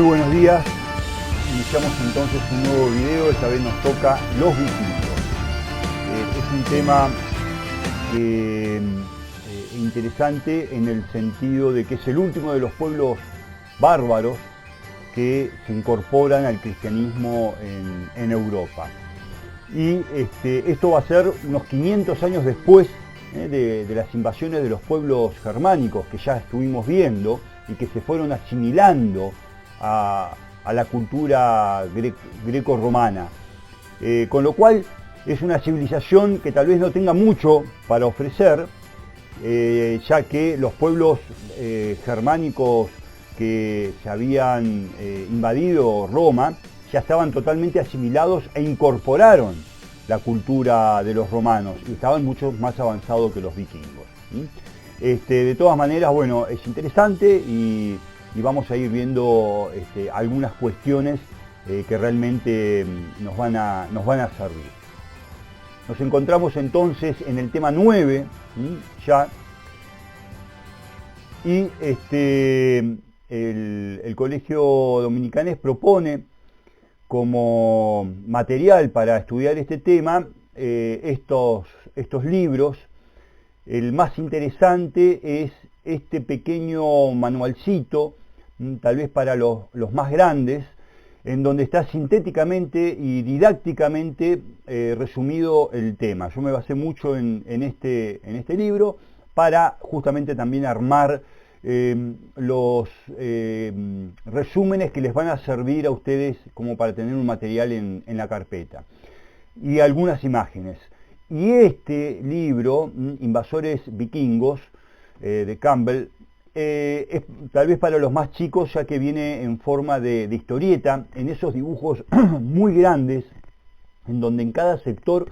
buenos días. Iniciamos entonces un nuevo video. Esta vez nos toca los vikingos. Es un tema interesante en el sentido de que es el último de los pueblos bárbaros que se incorporan al cristianismo en Europa. Y esto va a ser unos 500 años después de las invasiones de los pueblos germánicos que ya estuvimos viendo y que se fueron asimilando a la cultura greco-romana. Con lo cual es una civilización que tal vez no tenga mucho para ofrecer, ya que los pueblos germánicos que se habían invadido Roma ya estaban totalmente asimilados e incorporaron la cultura de los romanos y estaban mucho más avanzados que los vikingos. De todas maneras, bueno, es interesante y vamos a ir viendo algunas cuestiones que realmente nos van a servir. Nos encontramos entonces en el tema 9, ya, y el Colegio Dominicanés propone como material para estudiar este tema estos libros. El más interesante es este pequeño manualcito, tal vez para los más grandes, en donde está sintéticamente y didácticamente resumido el tema. Yo me basé mucho en este libro para justamente también armar los resúmenes que les van a servir a ustedes como para tener un material en la carpeta. Y algunas imágenes. Y este libro, Invasores Vikingos, de Campbell, es tal vez para los más chicos, ya que viene en forma de historieta, en esos dibujos muy grandes, en donde en cada sector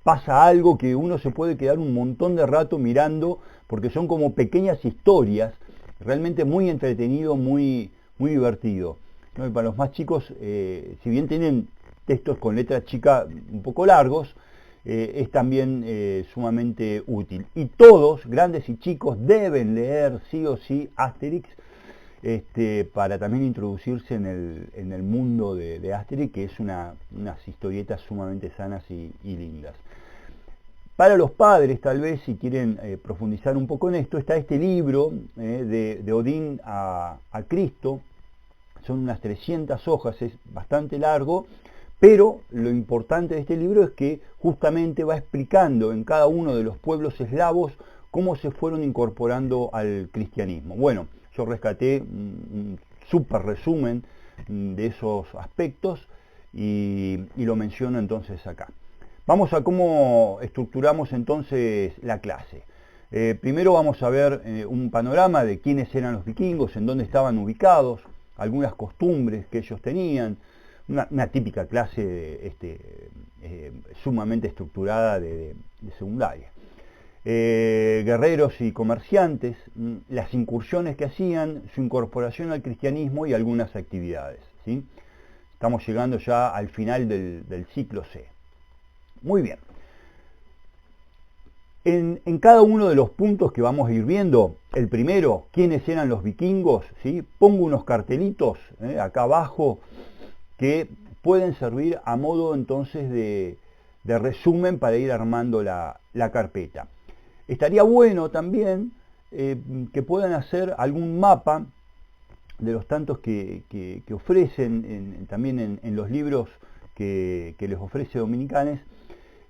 pasa algo que uno se puede quedar un montón de rato mirando, porque son como pequeñas historias, realmente muy entretenido, muy divertido. ¿No? Para los más chicos, si bien tienen textos con letra chica un poco largos, es también sumamente útil. Y todos, grandes y chicos, deben leer sí o sí Asterix, para también introducirse en el mundo de Asterix, que es unas historietas sumamente sanas y lindas. Para los padres, tal vez, si quieren profundizar un poco en esto, está este libro de Odín a Cristo. Son unas 300 hojas, es bastante largo, pero lo importante de este libro es que justamente va explicando en cada uno de los pueblos eslavos cómo se fueron incorporando al cristianismo. Bueno, yo rescaté un súper resumen de esos aspectos y lo menciono entonces acá. Vamos a cómo estructuramos entonces la clase. Primero vamos a ver un panorama de quiénes eran los vikingos, en dónde estaban ubicados, algunas costumbres que ellos tenían, una típica clase sumamente estructurada de secundaria. Guerreros y comerciantes, las incursiones que hacían, su incorporación al cristianismo y algunas actividades, ¿sí? Estamos llegando ya al final del ciclo C. Muy bien. En cada uno de los puntos que vamos a ir viendo, el primero, quiénes eran los vikingos, ¿sí? Pongo unos cartelitos acá abajo que pueden servir a modo entonces de resumen para ir armando la carpeta. Estaría bueno también que puedan hacer algún mapa de los tantos que ofrecen también en los libros que les ofrece Dominicanes,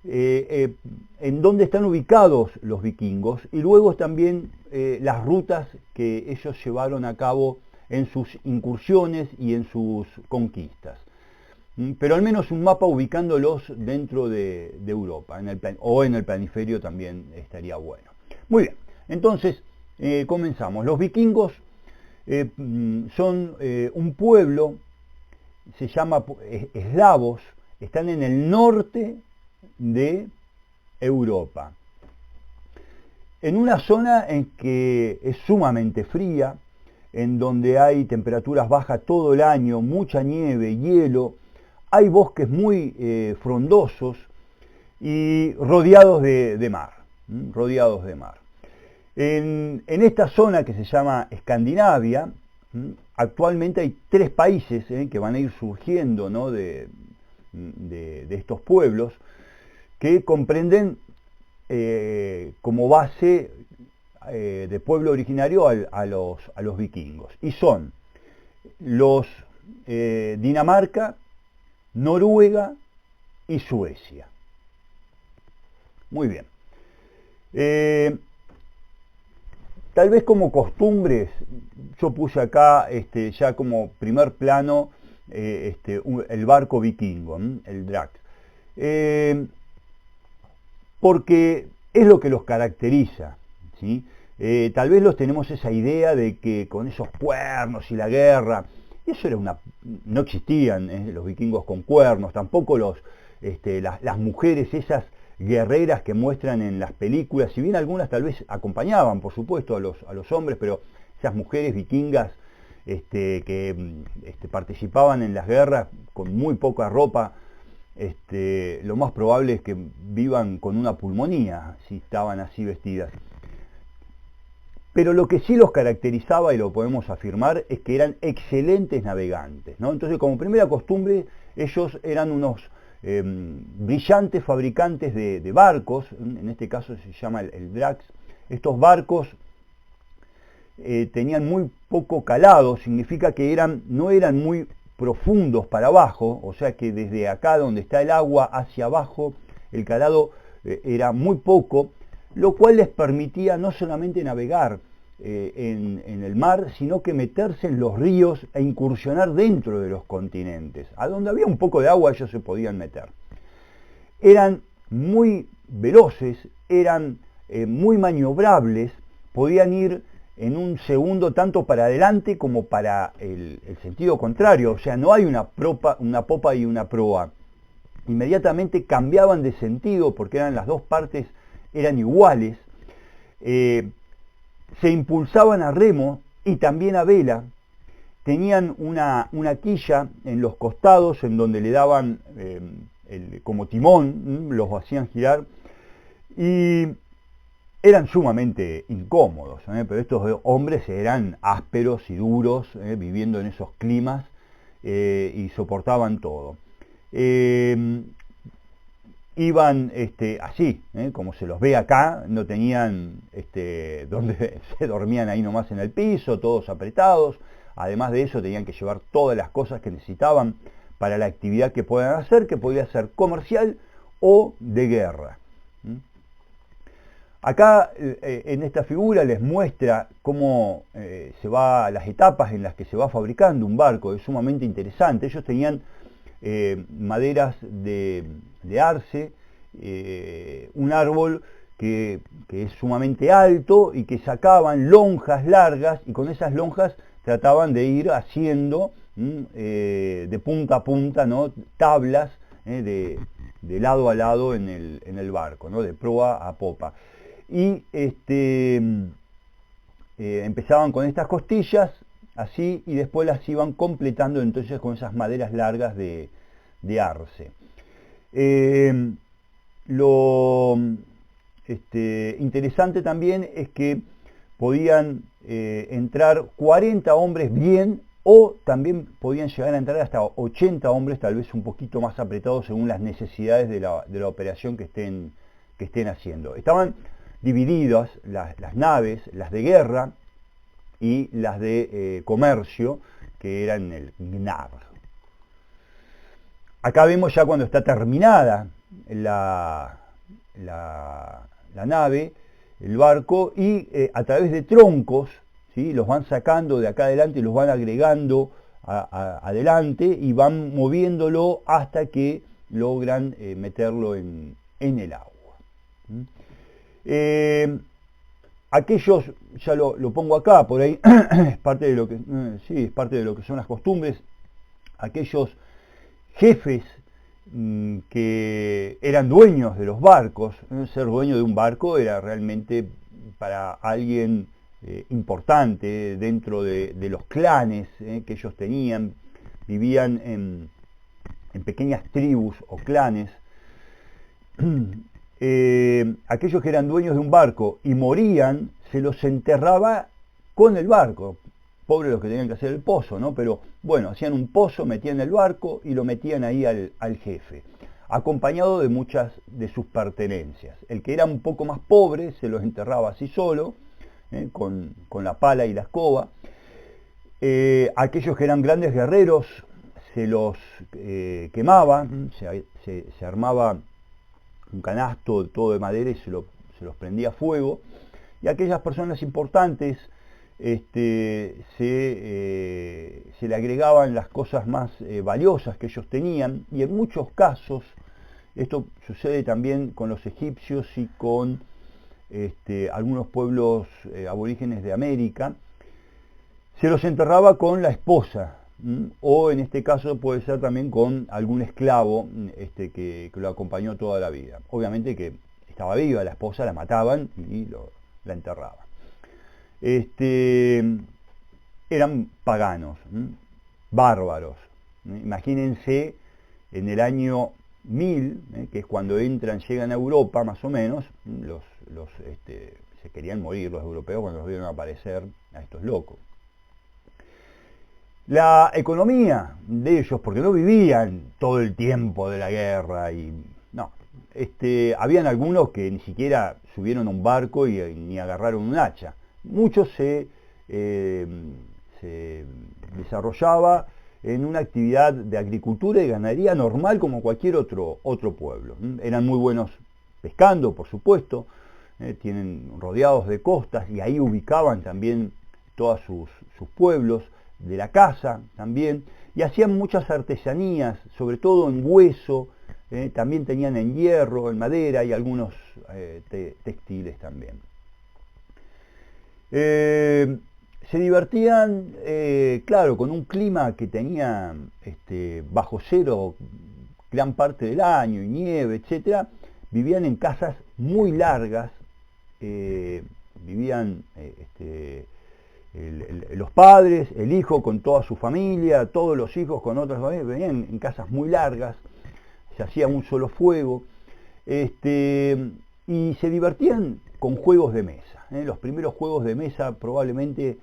en dónde están ubicados los vikingos y luego también las rutas que ellos llevaron a cabo en sus incursiones y en sus conquistas. Pero al menos un mapa ubicándolos dentro de Europa, o en el planiferio también estaría bueno. Muy bien, entonces comenzamos. Los vikingos son un pueblo, se llama eslavos, están en el norte de Europa, en una zona en que es sumamente fría, en donde hay temperaturas bajas todo el año, mucha nieve, hielo, hay bosques muy frondosos y rodeados de mar. En esta zona que se llama Escandinavia, Actualmente hay 3 países que van a ir surgiendo, ¿no?, de estos pueblos que comprenden como base de pueblo originario a los vikingos. Y son los Dinamarca, Noruega y Suecia. Muy bien. Tal vez como costumbres, yo puse acá ya como primer plano el barco vikingo, el Drax. Porque es lo que los caracteriza, ¿sí? Tal vez tenemos esa idea de que con esos cuernos y la guerra, eso era no existían los vikingos con cuernos, tampoco las mujeres esas guerreras que muestran en las películas, si bien algunas tal vez acompañaban, por supuesto, a los hombres, pero esas mujeres vikingas que participaban en las guerras con muy poca ropa, lo más probable es que vivan con una pulmonía si estaban así vestidas. Pero lo que sí los caracterizaba, y lo podemos afirmar, es que eran excelentes navegantes, ¿no? Entonces, como primera costumbre, ellos eran unos brillantes fabricantes de barcos, en este caso se llama el Drax. Estos barcos tenían muy poco calado, significa que no eran muy profundos para abajo, o sea que desde acá donde está el agua hacia abajo el calado era muy poco, lo cual les permitía no solamente navegar en el mar, sino que meterse en los ríos e incursionar dentro de los continentes. A donde había un poco de agua ellos se podían meter. Eran muy veloces, eran muy maniobrables, podían ir en un segundo tanto para adelante como para el sentido contrario, o sea, no hay una popa y una proa. Inmediatamente cambiaban de sentido porque las dos partes eran iguales, se impulsaban a remo y también a vela, tenían una quilla en los costados en donde le daban como timón, los hacían girar, y eran sumamente incómodos, pero estos hombres eran ásperos y duros, viviendo en esos climas, y soportaban todo. Iban así, como se los ve acá, no tenían donde se dormían ahí nomás en el piso, todos apretados. Además de eso tenían que llevar todas las cosas que necesitaban para la actividad que puedan hacer, que podía ser comercial o de guerra. Acá en esta figura les muestra cómo las etapas en las que se va fabricando un barco. Es sumamente interesante. Ellos tenían maderas de arce, un árbol que es sumamente alto y que sacaban lonjas largas, y con esas lonjas trataban de ir haciendo de punta a punta, ¿no?, tablas de lado a lado en el barco, ¿no?, de proa a popa. Y empezaban con estas costillas así, y después las iban completando entonces con esas maderas largas de arce. Lo interesante también es que podían entrar 40 hombres bien, o también podían llegar a entrar hasta 80 hombres, tal vez un poquito más apretados según las necesidades de la operación que estén haciendo. Estaban divididas las naves, las de guerra y las de comercio, que eran el Gnar. Acá vemos ya cuando está terminada la nave, el barco, y a través de troncos, ¿sí?, los van sacando de acá adelante y los van agregando adelante, y van moviéndolo hasta que logran meterlo en el agua. Aquellos, ya lo pongo acá, por ahí, es parte de lo que, sí, es parte de lo que son las costumbres. Aquellos jefes que eran dueños de los barcos, ser dueño de un barco era realmente para alguien importante dentro de los clanes que ellos tenían. Vivían en pequeñas tribus o clanes. Aquellos que eran dueños de un barco y morían, se los enterraba con el barco. pobres los que tenían que hacer el pozo, ¿no? Pero bueno, hacían un pozo, metían el barco y lo metían ahí al jefe, acompañado de muchas de sus pertenencias. El que era un poco más pobre se los enterraba así solo, con la pala y la escoba. Aquellos que eran grandes guerreros se los quemaban, se armaba un canasto todo de madera y se los prendía a fuego. Y aquellas personas importantes se le agregaban las cosas más valiosas que ellos tenían, y en muchos casos, esto sucede también con los egipcios y con algunos pueblos aborígenes de América, se los enterraba con la esposa, o en este caso puede ser también con algún esclavo que lo acompañó toda la vida. Obviamente que estaba viva la esposa, la mataban y la enterraban. Eran paganos, bárbaros. Imagínense en el año 1000, que es cuando llegan a Europa más o menos, se querían morir los europeos cuando los vieron aparecer a estos locos. La economía de ellos, porque no vivían todo el tiempo de la guerra, y no, habían algunos que ni siquiera subieron a un barco ni agarraron un hacha. Muchos se desarrollaba en una actividad de agricultura y ganadería normal como cualquier otro pueblo. Eran muy buenos pescando, por supuesto, tienen rodeados de costas, y ahí ubicaban también todos sus pueblos, de la caza también, y hacían muchas artesanías, sobre todo en hueso, también tenían en hierro, en madera y algunos textiles también. Se divertían, claro, con un clima que tenía bajo cero gran parte del año, y nieve, etc. Vivían en casas muy largas, vivían los padres, el hijo con toda su familia, todos los hijos con otras familias, venían en casas muy largas, se hacía un solo fuego, y se divertían con juegos de mesa. Los primeros juegos de mesa probablemente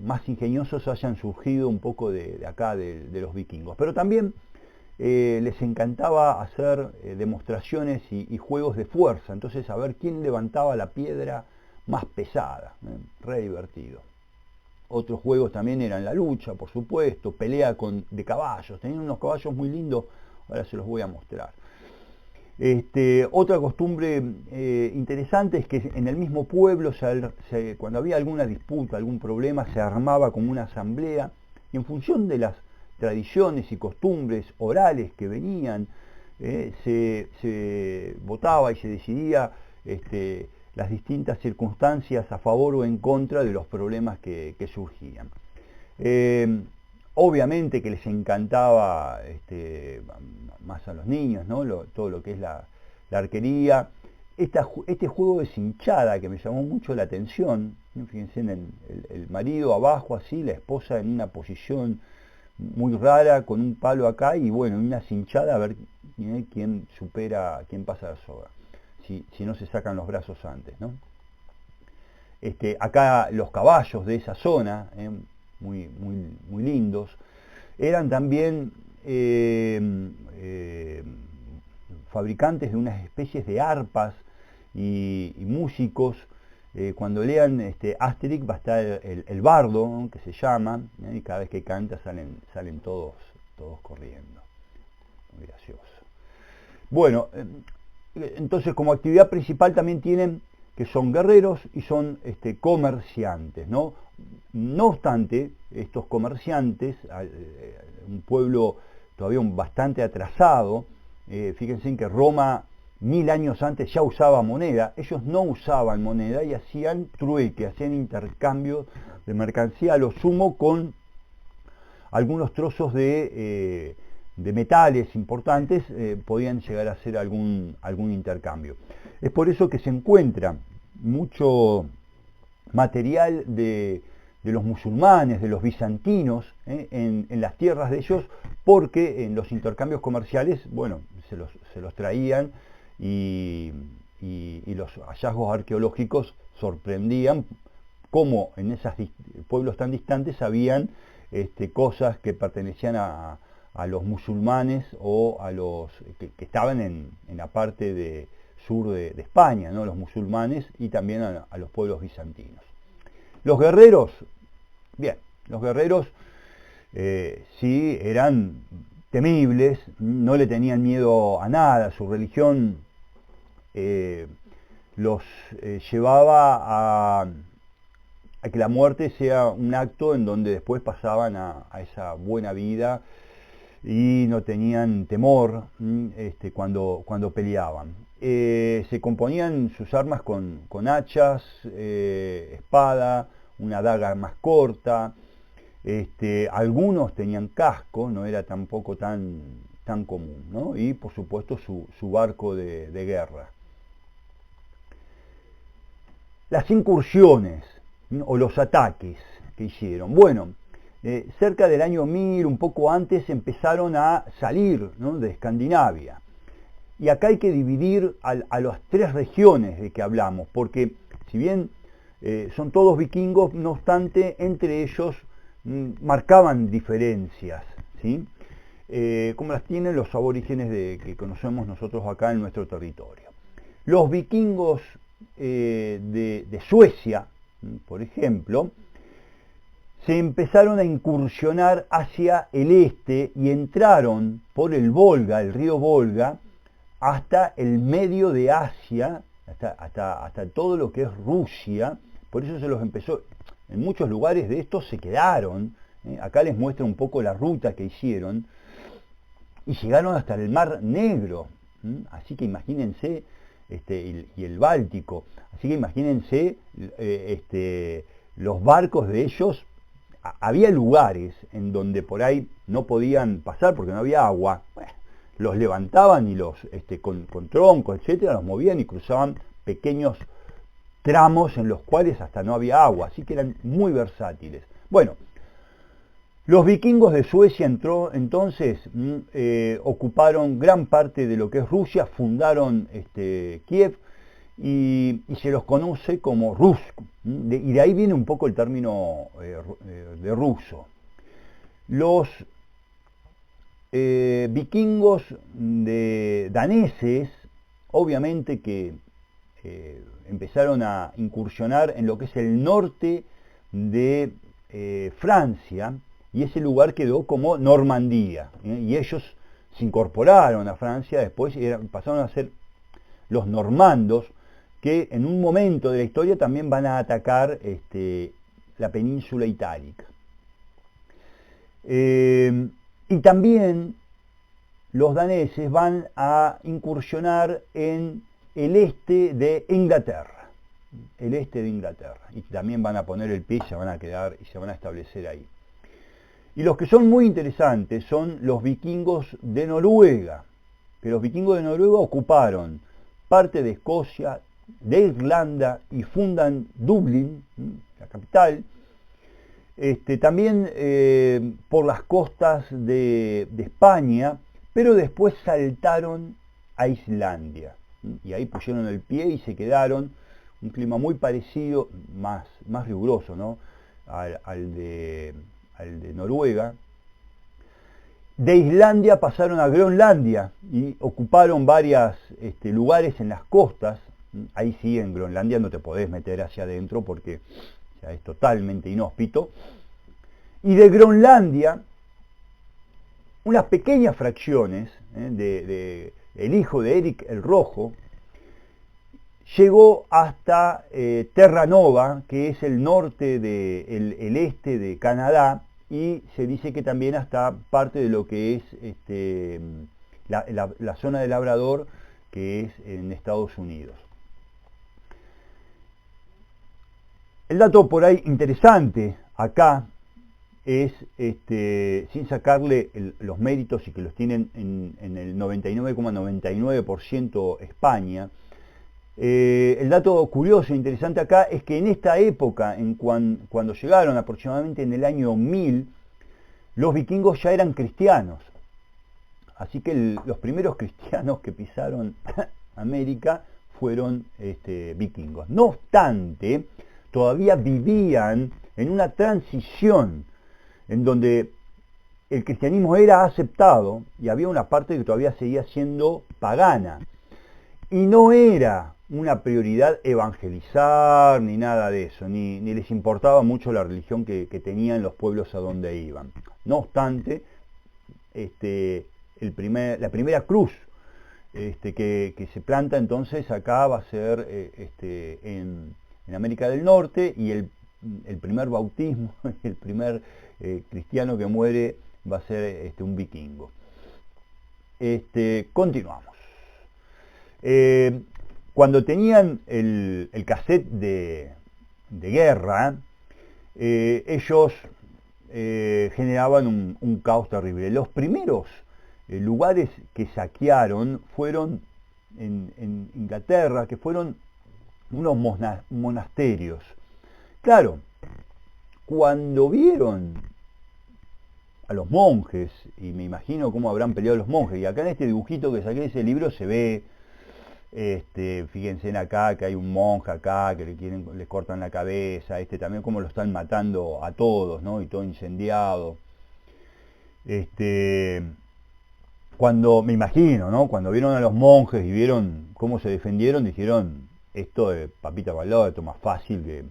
más ingeniosos hayan surgido un poco de acá, de los vikingos, pero también les encantaba hacer demostraciones y juegos de fuerza, entonces a ver quién levantaba la piedra más pesada, re divertido. Otros juegos también eran la lucha, por supuesto, pelea de caballos, tenían unos caballos muy lindos, ahora se los voy a mostrar. Otra costumbre interesante es que en el mismo pueblo, cuando había alguna disputa, algún problema, se armaba como una asamblea, y en función de las tradiciones y costumbres orales que venían, se votaba y se decidía las distintas circunstancias a favor o en contra de los problemas que surgían. Obviamente que les encantaba más a los niños, ¿no? Todo lo que es la arquería. Este juego de cinchada que me llamó mucho la atención, ¿no? Fíjense en el marido abajo así, la esposa en una posición muy rara con un palo acá, y bueno, en una cinchada a ver quién pasa la soga. Si no se sacan los brazos antes, ¿no? Acá los caballos de esa zona, muy lindos, eran también fabricantes de unas especies de arpas y músicos. Cuando lean Asterix va a estar el bardo, ¿no? Que se llama, y cada vez que canta salen todos corriendo. Muy gracioso. Bueno, entonces como actividad principal también tienen que son guerreros y son comerciantes, ¿no? No obstante, estos comerciantes, un pueblo todavía bastante atrasado, fíjense en que Roma 1000 años antes ya usaba moneda, ellos no usaban moneda y hacían trueque, hacían intercambio de mercancía a lo sumo con algunos trozos de metales importantes, podían llegar a hacer algún intercambio. Es por eso que se encuentra mucho material de los musulmanes, de los bizantinos, en las tierras de ellos, porque en los intercambios comerciales, bueno, se los traían, y los hallazgos arqueológicos sorprendían cómo en esos pueblos tan distantes habían cosas que pertenecían a los musulmanes o a los que estaban en la parte sur de España, ¿no? Los musulmanes y también a los pueblos bizantinos. Los guerreros, bien, los guerreros sí eran temibles, no le tenían miedo a nada, su religión los llevaba a que la muerte sea un acto en donde después pasaban a esa buena vida y no tenían temor cuando peleaban. Se componían sus armas con hachas, espada, una daga más corta. Algunos tenían casco, no era tampoco tan común, ¿no? Y por supuesto su barco de guerra. Las incursiones, ¿no? O los ataques que hicieron. Bueno, cerca del año 1000, un poco antes, empezaron a salir, ¿no? De Escandinavia. Y acá hay que dividir a las tres regiones de que hablamos, porque si bien son todos vikingos, no obstante, entre ellos marcaban diferencias, ¿sí? Como las tienen los aborígenes que conocemos nosotros acá en nuestro territorio. Los vikingos de Suecia, por ejemplo, se empezaron a incursionar hacia el este y entraron por el Volga, el río Volga, hasta el medio de Asia, hasta todo lo que es Rusia. Por eso se los empezó, en muchos lugares de estos se quedaron. Acá les muestro un poco la ruta que hicieron, y llegaron hasta el Mar Negro. Así que imagínense, y el Báltico, así que imagínense los barcos de ellos. Había lugares en donde por ahí no podían pasar porque no había agua. Bueno, los levantaban y los con troncos, etcétera, los movían y cruzaban pequeños tramos en los cuales hasta no había agua, así que eran muy versátiles. Bueno, los vikingos de Suecia entonces ocuparon gran parte de lo que es Rusia, fundaron Kiev y se los conoce como Rus, y de ahí viene un poco el término de ruso. Los vikingos daneses, obviamente que empezaron a incursionar en lo que es el norte de Francia, y ese lugar quedó como Normandía, y ellos se incorporaron a Francia después y pasaron a ser los normandos, que en un momento de la historia también van a atacar la península itálica. Y también los daneses van a incursionar en el este de Inglaterra, y también van a poner el pie y se van a quedar y se van a establecer ahí. Y los que son muy interesantes son los vikingos de Noruega, que los vikingos de Noruega ocuparon parte de Escocia, de Irlanda, y fundan Dublín, la capital. También por las costas de España, pero después saltaron a Islandia, y ahí pusieron el pie y se quedaron. Un clima muy parecido, más riguroso, ¿no? al de Noruega. De Islandia pasaron a Groenlandia y ocuparon varios lugares en las costas. Ahí sí, en Groenlandia no te podés meter hacia adentro porque ya es totalmente inhóspito. Y de Groenlandia, unas pequeñas fracciones el hijo de Eric el Rojo llegó hasta Terra Nova, que es el norte el este de Canadá, y se dice que también hasta parte de lo que es la zona de Labrador, que es en Estados Unidos. El dato por ahí interesante acá es, sin sacarle los méritos y que los tienen en el 99,99% España, el dato curioso e interesante acá es que en esta época, cuando llegaron aproximadamente en el año 1000, los vikingos ya eran cristianos. Así que los primeros cristianos que pisaron América fueron vikingos. No obstante, todavía vivían en una transición en donde el cristianismo era aceptado y había una parte que todavía seguía siendo pagana. Y no era una prioridad evangelizar ni nada de eso, ni les importaba mucho la religión que tenían los pueblos a donde iban. No obstante, la primera cruz que se planta entonces acá va a ser en América del Norte, y el primer bautismo, el primer cristiano que muere va a ser un vikingo. Continuamos. Cuando tenían el cassette de guerra, ellos generaban un caos terrible. Los primeros lugares que saquearon fueron en Inglaterra, que fueron unos monasterios. Claro, cuando vieron a los monjes, y me imagino cómo habrán peleado los monjes, y acá en este dibujito que saqué de ese libro se ve, fíjense en acá que hay un monje acá que les cortan la cabeza, también cómo lo están matando a todos, ¿no? Y todo incendiado. Cuando, me imagino, ¿no? Cuando vieron a los monjes y vieron cómo se defendieron, dijeron, esto de papita balada, esto es más fácil que...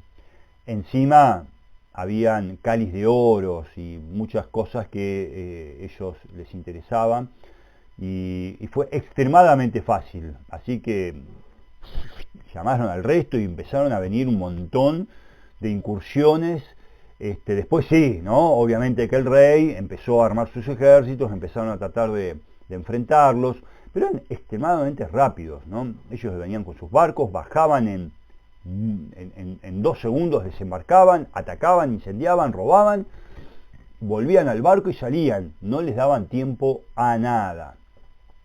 Encima habían cáliz de oros y muchas cosas que ellos les interesaban, y fue extremadamente fácil. Así que llamaron al resto y empezaron a venir un montón de incursiones. Después sí, ¿no? Obviamente que el rey empezó a armar sus ejércitos, empezaron a tratar de enfrentarlos, pero eran extremadamente rápidos, ¿no? Ellos venían con sus barcos, bajaban en 2 segundos, desembarcaban, atacaban, incendiaban, robaban, volvían al barco y salían, no les daban tiempo a nada.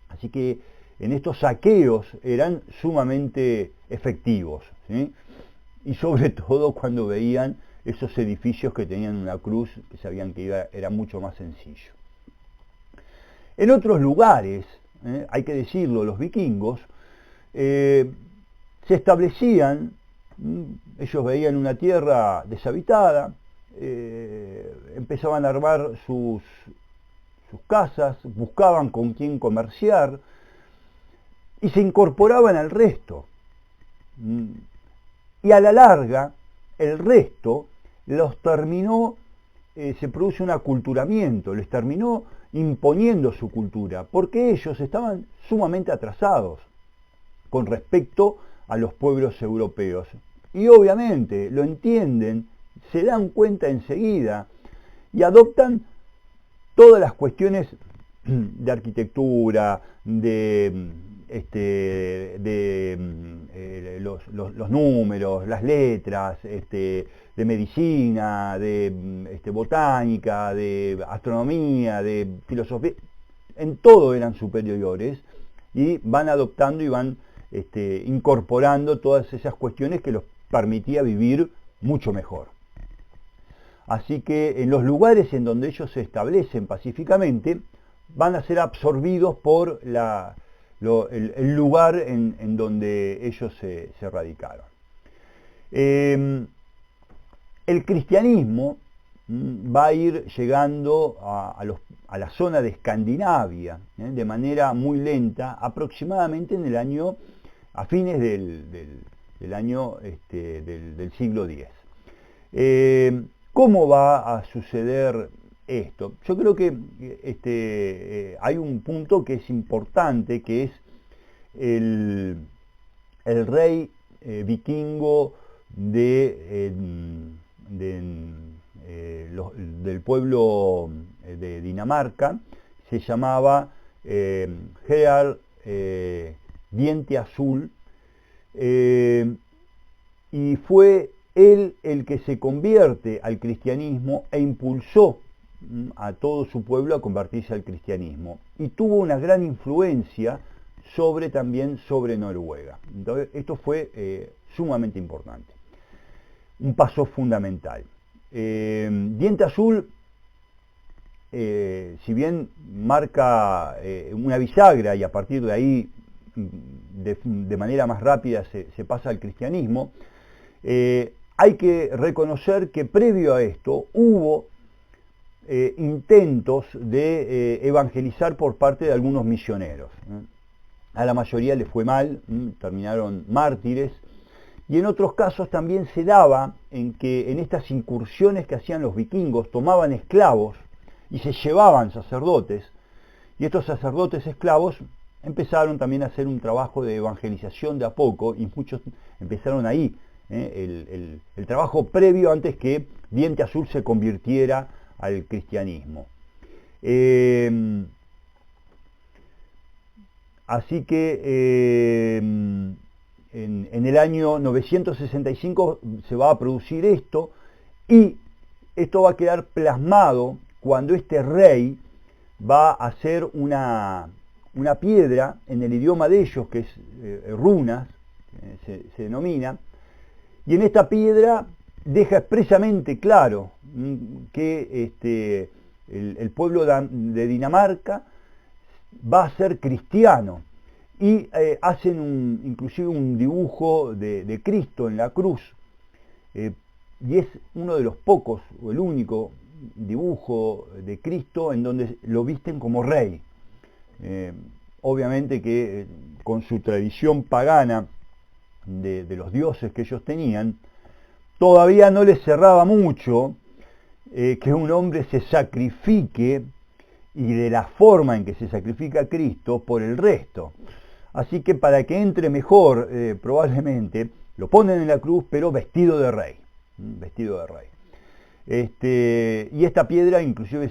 Así que en estos saqueos eran sumamente efectivos, ¿sí? Y sobre todo cuando veían esos edificios que tenían una cruz, que sabían que era mucho más sencillo. En otros lugares, hay que decirlo, los vikingos se establecían, ellos veían una tierra deshabitada, empezaban a armar sus casas, buscaban con quién comerciar y se incorporaban al resto. Y a la larga, el resto los terminó, se produce un aculturamiento, les terminó imponiendo su cultura, porque ellos estaban sumamente atrasados con respecto a los pueblos europeos. Y obviamente lo entienden, se dan cuenta enseguida y adoptan todas las cuestiones de arquitectura, los números, las letras, de medicina, de botánica, de astronomía, de filosofía. En todo eran superiores y van adoptando y van incorporando todas esas cuestiones que los permitía vivir mucho mejor. Así que en los lugares en donde ellos se establecen pacíficamente, van a ser absorbidos por el lugar en donde ellos se radicaron. El cristianismo va a ir llegando a la zona de Escandinavia de manera muy lenta, aproximadamente en el año, a fines del año del siglo X. ¿Cómo va a suceder esto? Yo creo que hay un punto que es importante, que es el rey vikingo del pueblo de Dinamarca. Se llamaba Harald Diente Azul, y fue él el que se convierte al cristianismo e impulsó a todo su pueblo a convertirse al cristianismo, y tuvo una gran influencia también sobre Noruega. Entonces, esto fue sumamente importante, un paso fundamental. Diente Azul, si bien marca una bisagra y a partir de ahí de manera más rápida se pasa al cristianismo, hay que reconocer que previo a esto hubo intentos de evangelizar por parte de algunos misioneros. A la mayoría les fue mal, terminaron mártires, y en otros casos también se daba en que en estas incursiones que hacían los vikingos tomaban esclavos y se llevaban sacerdotes, y estos sacerdotes esclavos empezaron también a hacer un trabajo de evangelización de a poco, y muchos empezaron ahí, el trabajo previo antes que Diente Azul se convirtiera al cristianismo. Así que en el año 965 se va a producir esto, y esto va a quedar plasmado cuando este rey va a hacer una piedra en el idioma de ellos, que es runas, se denomina, y en esta piedra deja expresamente claro que el pueblo de Dinamarca va a ser cristiano, y hacen inclusive un dibujo de Cristo en la cruz, y es uno de los pocos, o el único dibujo de Cristo en donde lo visten como rey. Obviamente que con su tradición pagana de los dioses que ellos tenían, todavía no les cerraba mucho que un hombre se sacrifique, y de la forma en que se sacrifica a Cristo, por el resto. Así que para que entre mejor, probablemente lo ponen en la cruz, pero vestido de rey. Vestido de rey. Y esta piedra inclusive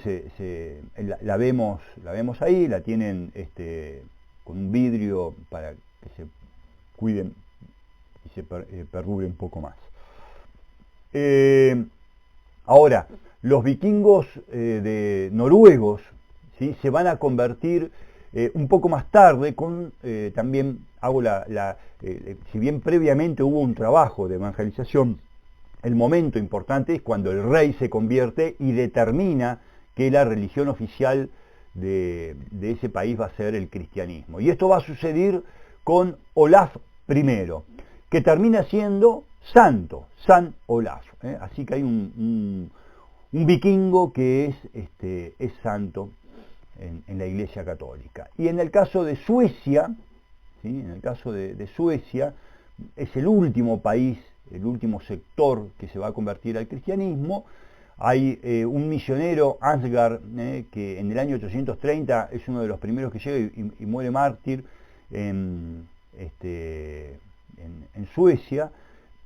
la vemos ahí, la tienen con un vidrio para que se cuiden y se perdure un poco más. Ahora, los vikingos noruegos, ¿sí?, se van a convertir un poco más tarde también si bien previamente hubo un trabajo de evangelización, el momento importante es cuando el rey se convierte y determina que la religión oficial de ese país va a ser el cristianismo. Y esto va a suceder con Olaf I, que termina siendo santo, San Olaf. Así que hay un vikingo que es santo en la Iglesia Católica. Y en el caso de Suecia, ¿sí?, en el caso de Suecia, es el último país, el último sector que se va a convertir al cristianismo. Hay un misionero, Ansgar, que en el año 830 es uno de los primeros que llega y muere mártir en Suecia,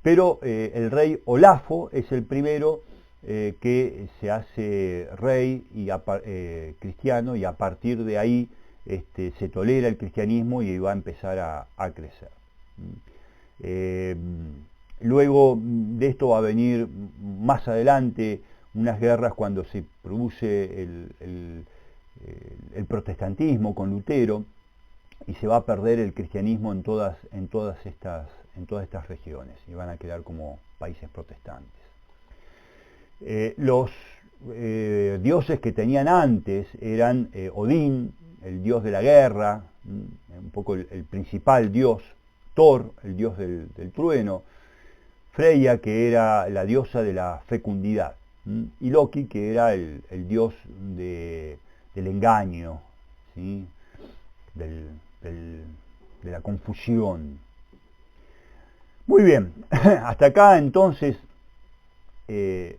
pero el rey Olafo es el primero que se hace rey y cristiano, y a partir de ahí se tolera el cristianismo y va a empezar a crecer. Luego de esto va a venir más adelante unas guerras cuando se produce el protestantismo con Lutero, y se va a perder el cristianismo en todas estas regiones, y van a quedar como países protestantes. Los dioses que tenían antes eran Odín, el dios de la guerra, un poco el principal dios; Thor, el dios del trueno; Freya, que era la diosa de la fecundidad; y Loki, que era el dios del engaño, ¿sí?, de la confusión. Muy bien, hasta acá entonces el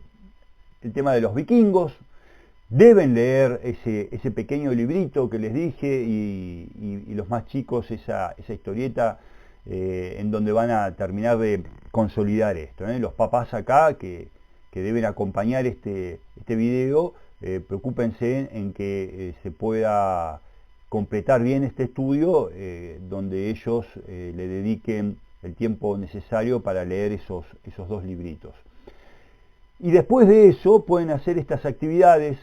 tema de los vikingos. Deben leer ese pequeño librito que les dije, y los más chicos esa historieta en donde van a terminar de consolidar esto. Los papás acá que deben acompañar este video, preocúpense en que se pueda completar bien este estudio, donde ellos le dediquen el tiempo necesario para leer esos dos libritos. Y después de eso pueden hacer estas actividades.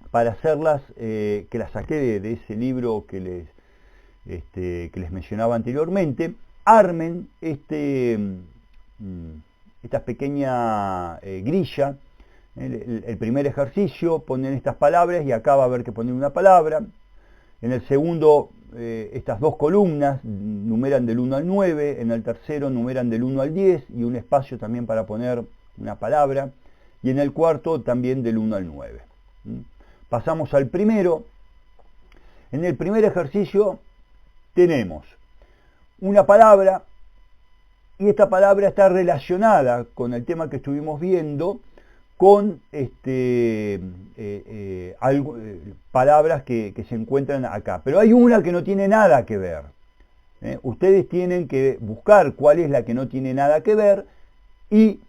Para hacerlas, que las saqué de ese libro que les mencionaba anteriormente, armen esta pequeña grilla. El primer ejercicio, ponen estas palabras, y acá va a haber que poner una palabra. En el segundo, estas dos columnas numeran del 1 al 9, en el tercero numeran del 1 al 10 y un espacio también para poner una palabra, y en el cuarto también del 1 al 9. Pasamos al primero. En el primer ejercicio tenemos una palabra, y esta palabra está relacionada con el tema que estuvimos viendo, con palabras que se encuentran acá. Pero hay una que no tiene nada que ver. Ustedes tienen que buscar cuál es la que no tiene nada que ver y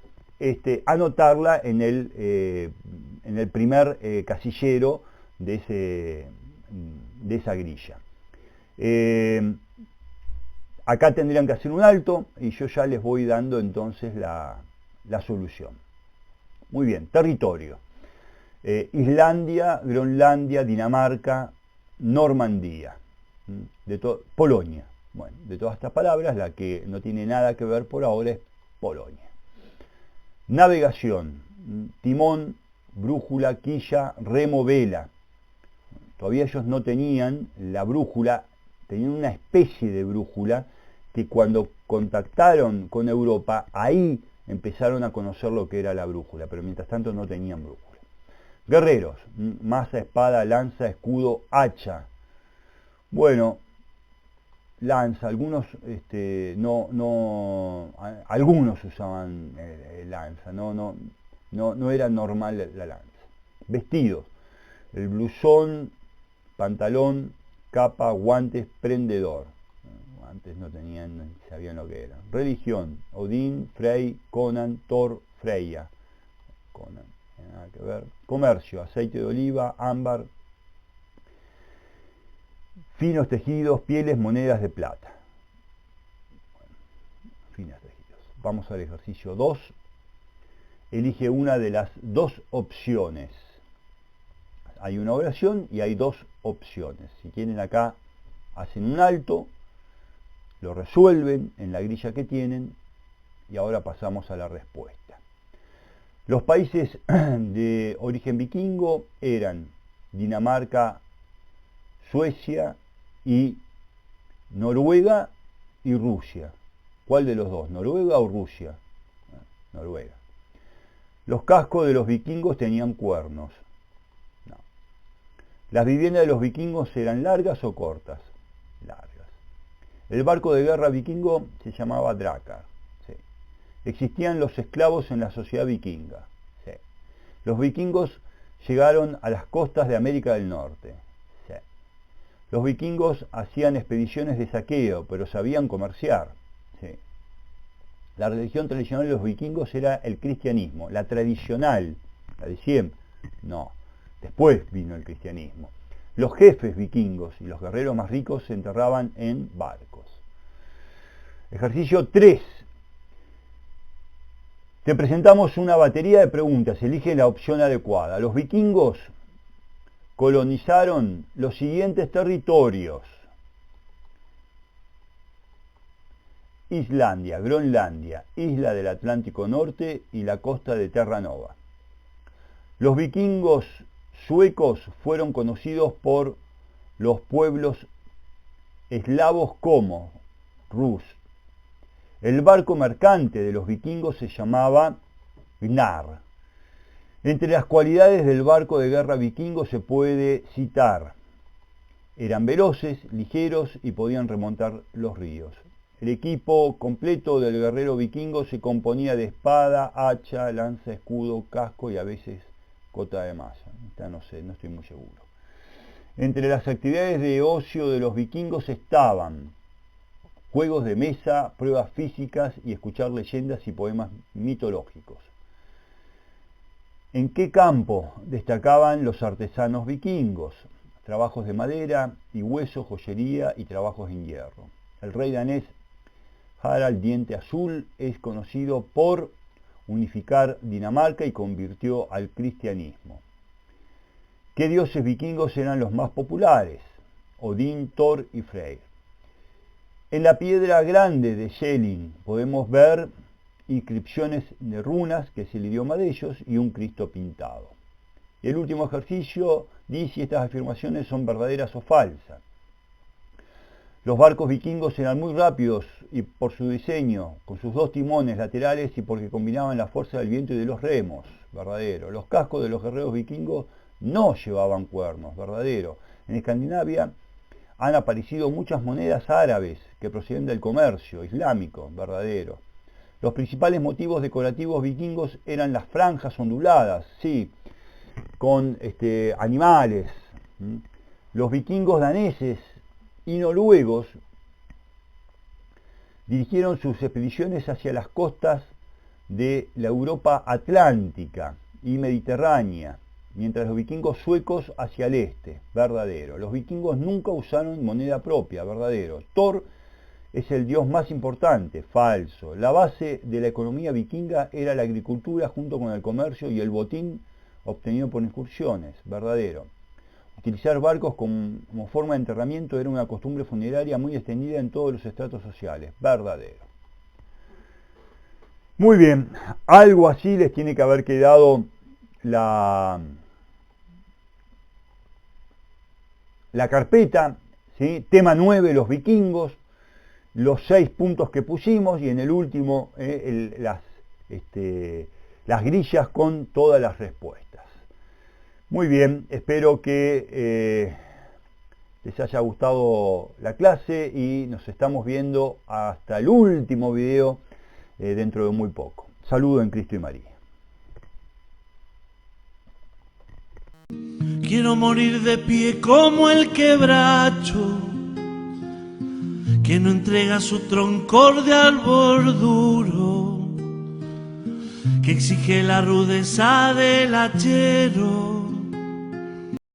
anotarla en el primer casillero de esa grilla. Acá tendrían que hacer un alto y yo ya les voy dando entonces la solución. Muy bien, territorio. Islandia, Groenlandia, Dinamarca, Normandía, Polonia. Bueno, de todas estas palabras, la que no tiene nada que ver por ahora es Polonia. Navegación, timón, brújula, quilla, remo, vela. Todavía ellos no tenían la brújula, tenían una especie de brújula que cuando contactaron con Europa, ahí empezaron a conocer lo que era la brújula, pero mientras tanto no tenían brújula. Guerreros, maza, espada, lanza, escudo, hacha. Bueno, lanza, algunos algunos usaban lanza, no era normal la lanza. Vestidos, el blusón, pantalón, capa, guantes, prendedor. Antes no tenían, sabían lo que era. Religión, Odín, Frey, Conan, Thor, Freya. Conan, nada que ver. Comercio, aceite de oliva, ámbar, finos tejidos, pieles, monedas de plata. Bueno, finos tejidos. Vamos al ejercicio 2. Elige una de las dos opciones. Hay una oración y hay dos opciones. Si quieren acá, hacen un alto, lo resuelven en la grilla que tienen y ahora pasamos a la respuesta. Los países de origen vikingo eran Dinamarca, Suecia y Noruega y Rusia. ¿Cuál de los dos? ¿Noruega o Rusia? Noruega. Los cascos de los vikingos tenían cuernos. No. Las viviendas de los vikingos eran largas o cortas. Largas. El barco de guerra vikingo se llamaba Drakar. Sí. Existían los esclavos en la sociedad vikinga. Sí. Los vikingos llegaron a las costas de América del Norte. Sí. Los vikingos hacían expediciones de saqueo, pero sabían comerciar. Sí. La religión tradicional de los vikingos era el cristianismo. La tradicional, la de siempre, no. Después vino el cristianismo. Los jefes vikingos y los guerreros más ricos se enterraban en barcos. Ejercicio 3. Te presentamos una batería de preguntas. Elige la opción adecuada. Los vikingos colonizaron los siguientes territorios: Islandia, Groenlandia, isla del Atlántico Norte y la costa de Terranova. Los vikingos suecos fueron conocidos por los pueblos eslavos como Rus. El barco mercante de los vikingos se llamaba Gnar. Entre las cualidades del barco de guerra vikingo se puede citar: eran veloces, ligeros y podían remontar los ríos. El equipo completo del guerrero vikingo se componía de espada, hacha, lanza, escudo, casco y a veces cota de malla. Esta no sé, no estoy muy seguro. Entre las actividades de ocio de los vikingos estaban juegos de mesa, pruebas físicas y escuchar leyendas y poemas mitológicos. ¿En qué campo destacaban los artesanos vikingos? Trabajos de madera y hueso, joyería y trabajos en hierro. El rey danés Harald Diente Azul es conocido por unificar Dinamarca y convirtió al cristianismo. ¿Qué dioses vikingos eran los más populares? Odín, Thor y Freyr. En la piedra grande de Jelling podemos ver inscripciones de runas, que es el idioma de ellos, y un Cristo pintado. Y el último ejercicio dice si estas afirmaciones son verdaderas o falsas. Los barcos vikingos eran muy rápidos y por su diseño, con sus 2 timones laterales y porque combinaban la fuerza del viento y de los remos, verdadero. Los cascos de los guerreros vikingos no llevaban cuernos, verdadero. En Escandinavia han aparecido muchas monedas árabes que proceden del comercio islámico, verdadero. Los principales motivos decorativos vikingos eran las franjas onduladas, sí, con animales. Los vikingos daneses y noruegos dirigieron sus expediciones hacia las costas de la Europa atlántica y mediterránea, mientras los vikingos suecos hacia el este, verdadero. Los vikingos nunca usaron moneda propia, verdadero. Thor es el dios más importante, falso. La base de la economía vikinga era la agricultura junto con el comercio y el botín obtenido por incursiones, verdadero. Utilizar barcos como forma de enterramiento era una costumbre funeraria muy extendida en todos los estratos sociales, verdadero. Muy bien, algo así les tiene que haber quedado la carpeta, ¿sí? Tema 9, los vikingos, los 6 puntos que pusimos y en el último las grillas con todas las respuestas. Muy bien, espero que les haya gustado la clase y nos estamos viendo hasta el último video dentro de muy poco. Saludo en Cristo y María. Quiero morir de pie como el quebracho, que no entrega su troncor de árbol duro, que exige la rudeza del hachero